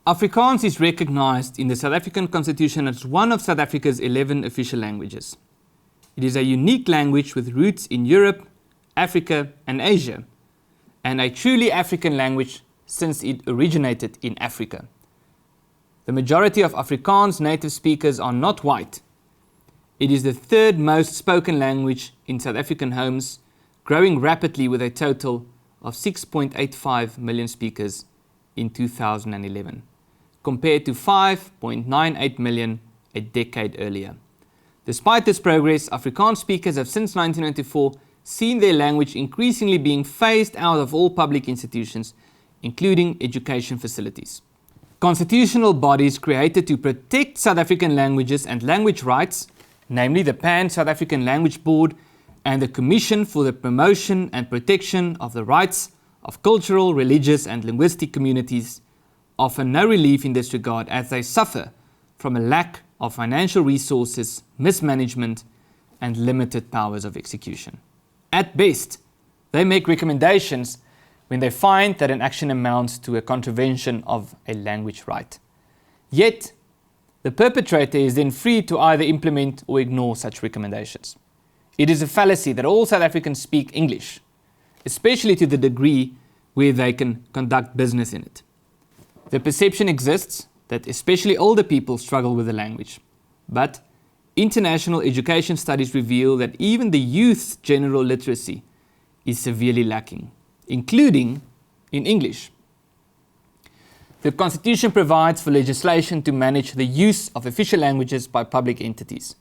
Afrikaans is recognized in the South African Constitution as one of South Africa's 11 official languages. It is a unique language with roots in Europe, Africa, and Asia, and a truly African language since it originated in Africa. The majority of Afrikaans native speakers are not white. It is the third most spoken language in South African homes, growing rapidly with a total of 6.85 million speakers in 2011, compared to 5.98 million a decade earlier. Despite this progress, Afrikaans speakers have since 1994 seen their language increasingly being phased out of all public institutions, including education facilities. Constitutional bodies created to protect South African languages and language rights, namely the Pan-South African Language Board and the Commission for the Promotion and Protection of the Rights of Cultural, Religious and Linguistic Communities, offer no relief in this regard as they suffer from a lack of financial resources, mismanagement and limited powers of execution. At best, they make recommendations when they find that an action amounts to a contravention of a language right. Yet, the perpetrator is then free to either implement or ignore such recommendations. It is a fallacy that all South Africans speak English, especially to the degree where they can conduct business in it. The perception exists that especially older people struggle with the language, but international education studies reveal that even the youth's general literacy is severely lacking, including in English. The Constitution provides for legislation to manage the use of official languages by public entities.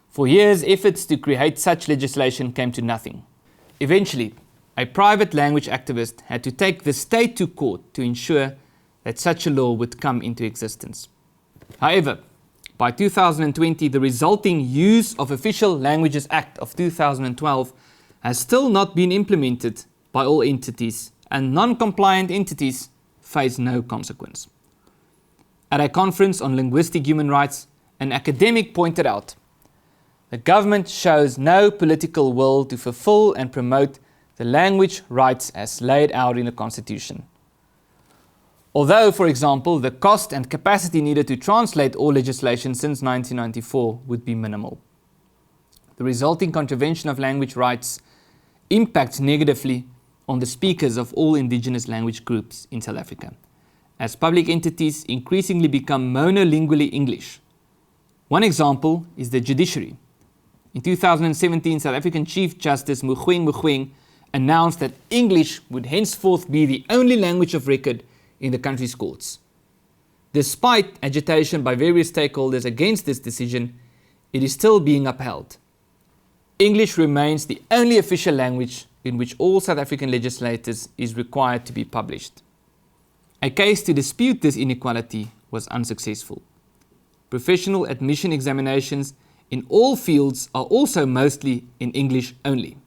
For years, efforts to create such legislation came to nothing. Eventually, a private language activist had to take the state to court to ensure that such a law would come into existence. However, by 2020, the resulting Use of Official Languages Act of 2012 has still not been implemented by all entities, and non-compliant entities face no consequence. At a conference on linguistic human rights, an academic pointed out, the government shows no political will to fulfill and promote the language rights as laid out in the Constitution. Although, for example, the cost and capacity needed to translate all legislation since 1994 would be minimal. The resulting contravention of language rights impacts negatively on the speakers of all indigenous language groups in South Africa, as public entities increasingly become monolingually English. One example is the judiciary. In 2017, South African Chief Justice Mogoeng announced that English would henceforth be the only language of record in the country's courts. Despite agitation by various stakeholders against this decision, it is still being upheld. English remains the only official language in which all South African legislators is required to be published. A case to dispute this inequality was unsuccessful. Professional admission examinations in all fields are also mostly in English only,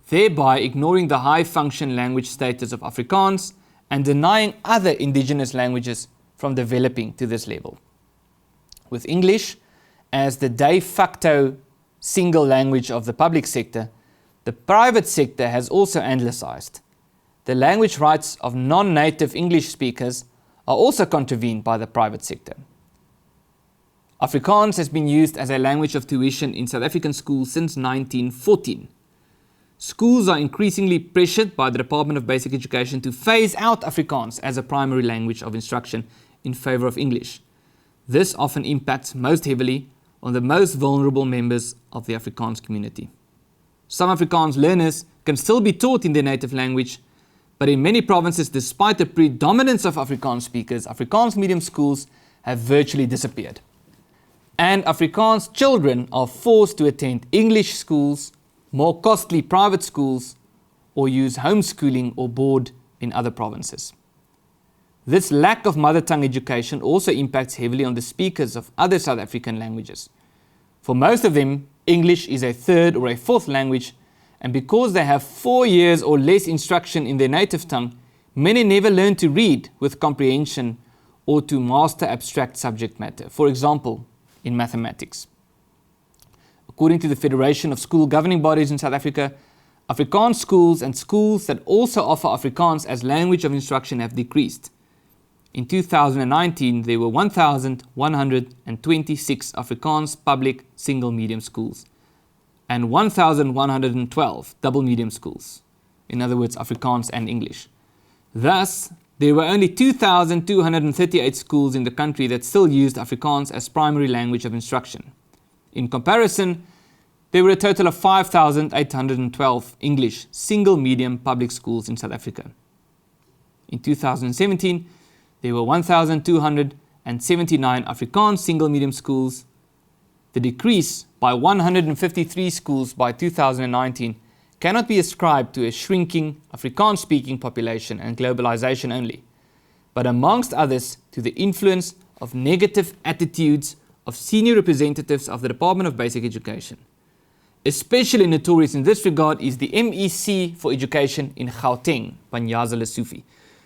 thereby ignoring the high-function language status of Afrikaans and denying other indigenous languages from developing to this level. With English as the de facto single language of the public sector, the private sector has also anglicized. The language rights of non-native English speakers are also contravened by the private sector. Afrikaans has been used as a language of tuition in South African schools since 1914. Schools are increasingly pressured by the Department of Basic Education to phase out Afrikaans as a primary language of instruction in favor of English. This often impacts most heavily on the most vulnerable members of the Afrikaans community. Some Afrikaans learners can still be taught in their native language, but in many provinces, despite the predominance of Afrikaans speakers, Afrikaans medium schools have virtually disappeared. And Afrikaans children are forced to attend English schools, more costly private schools, or use homeschooling or board in other provinces. This lack of mother tongue education also impacts heavily on the speakers of other South African languages. For most of them, English is a third or a fourth language, and because they have 4 years or less instruction in their native tongue, many never learn to read with comprehension or to master abstract subject matter, for example, in mathematics. According to the Federation of School Governing Bodies in South Africa, Afrikaans schools and schools that also offer Afrikaans as language of instruction have decreased. In 2019, there were 1,126 Afrikaans public single medium schools and 1,112 double medium schools, in other words, Afrikaans and English. Thus, there were only 2,238 schools in the country that still used Afrikaans as primary language of instruction. In comparison, there were a total of 5,812 English single medium public schools in South Africa. In 2017, there were 1,279 Afrikaans single medium schools. The decrease by 153 schools by 2019 cannot be ascribed to a shrinking Afrikaans-speaking population and globalization only, but amongst others to the influence of negative attitudes of senior representatives of the Department of Basic Education. Especially notorious in this regard is the MEC for Education in Gauteng, Panyaza Lesufi,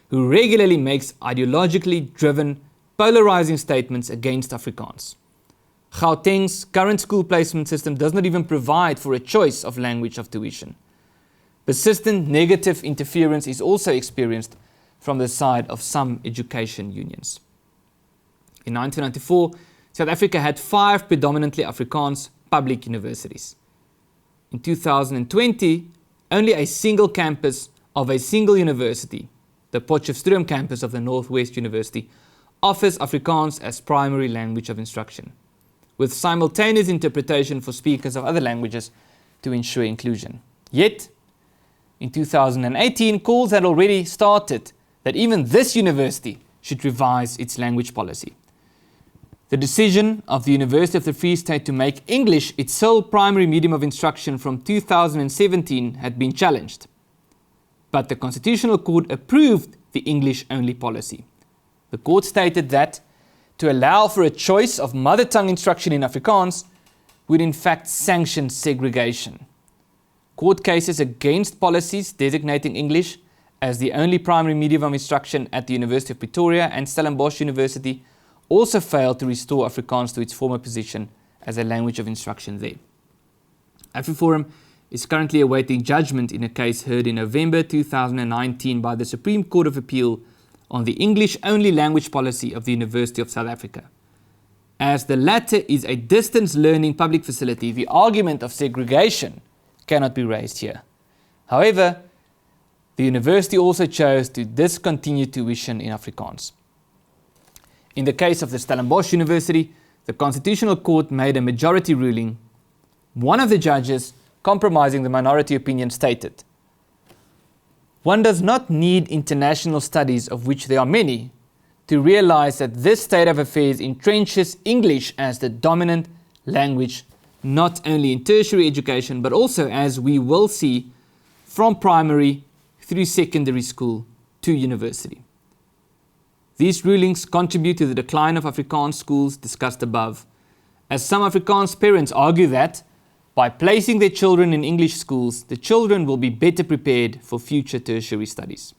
who regularly makes ideologically driven, polarizing statements against Afrikaans. Gauteng's current school placement system does not even provide for a choice of language of tuition. Persistent negative interference is also experienced from the side of some education unions. In 1994, South Africa had 5 predominantly Afrikaans public universities. In 2020, only a single campus of a single university, the Potchefstroom campus of the Northwest University, offers Afrikaans as primary language of instruction, with simultaneous interpretation for speakers of other languages to ensure inclusion. Yet, in 2018, calls had already started that even this university should revise its language policy. The decision of the University of the Free State to make English its sole primary medium of instruction from 2017 had been challenged, but the Constitutional Court approved the English-only policy. The court stated that to allow for a choice of mother tongue instruction in Afrikaans would in fact sanction segregation. Court cases against policies designating English as the only primary medium of instruction at the University of Pretoria and Stellenbosch University also failed to restore Afrikaans to its former position as a language of instruction there. AfriForum is currently awaiting judgment in a case heard in November 2019 by the Supreme Court of Appeal on the English-only language policy of the University of South Africa. As the latter is a distance learning public facility, the argument of segregation cannot be raised here. However, the university also chose to discontinue tuition in Afrikaans. In the case of the Stellenbosch University, the Constitutional Court made a majority ruling. One of the judges, compromising the minority opinion, stated, "One does not need international studies, of which there are many, to realize that this state of affairs entrenches English as the dominant language, not only in tertiary education, but also, as we will see, from primary through secondary school to university." These rulings contribute to the decline of Afrikaans schools discussed above, as some Afrikaans parents argue that by placing their children in English schools, the children will be better prepared for future tertiary studies.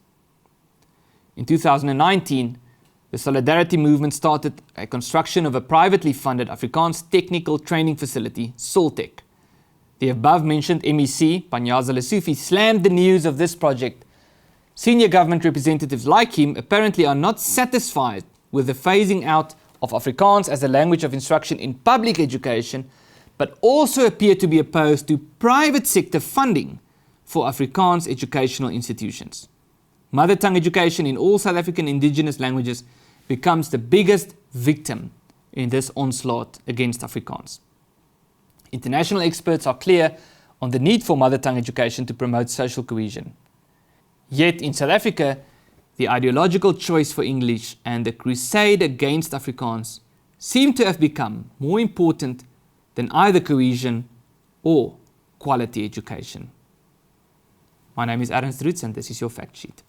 In 2019, the Solidarity Movement started a construction of a privately funded Afrikaans technical training facility, Soltech. The above-mentioned MEC, Panyaza Lesufi, slammed the news of this project. Senior government representatives like him apparently are not satisfied with the phasing out of Afrikaans as a language of instruction in public education, but also appear to be opposed to private sector funding for Afrikaans educational institutions. Mother tongue education in all South African indigenous languages becomes the biggest victim in this onslaught against Afrikaans. International experts are clear on the need for mother tongue education to promote social cohesion. Yet in South Africa, the ideological choice for English and the crusade against Afrikaans seem to have become more important than either cohesion or quality education. My name is Ernst and this is your fact sheet.